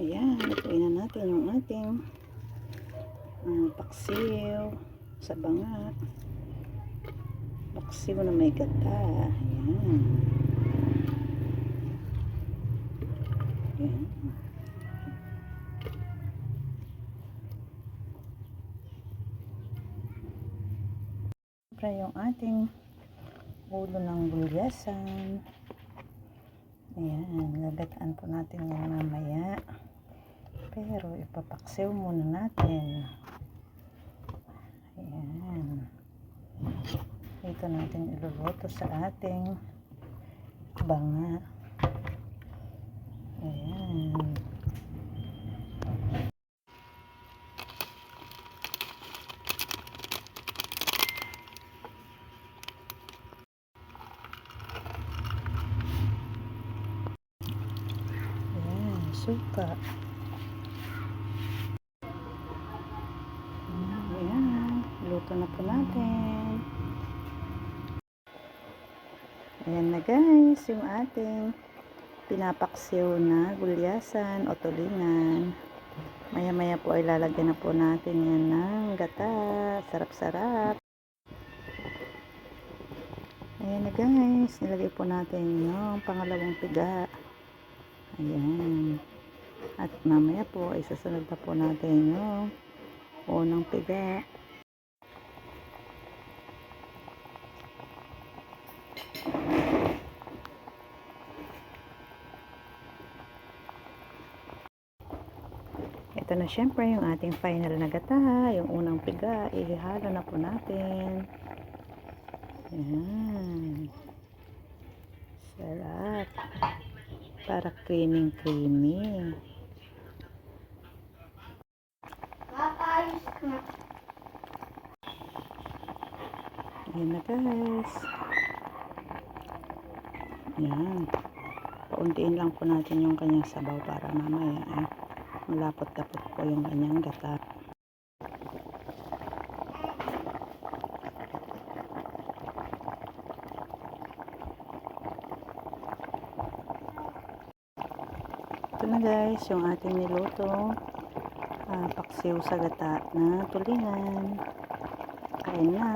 Ayan, lutuin na natin yung ating paksiw sa banga. Paksiw na may gata. Ayan. Ayan. Siyempre yung ating ulo ng bulyasan. Ayan, gagataan po natin yan mamaya. Pero ipapaksiw muna natin. Ayan. Ito natin iluluto sa ating banga. Ayan. Ayan, suka. Ayan, luto na po natin. Ayan na guys, yung ating pinapaksiw na gulyasan o tulingan. Maya maya po ay lalagyan na po natin yan ng gata. Sarap-sarap. Ayan na guys, nilagay po natin yung pangalawang piga. Ayan. At mamaya po ay sasunod na po natin yung unang piga. Ito na syempre yung ating final na gata, yung unang piga, ihalo na po natin. Ayan. Sarap. Para creamy. Ayan na guys. Ayan. Pauntiin lang po natin yung kanyang sabaw para mamaya malapot-lapot po yung kanyang gata. Ito na guys, yung ating niluto paksiw sa gata na tulingan. Kain na.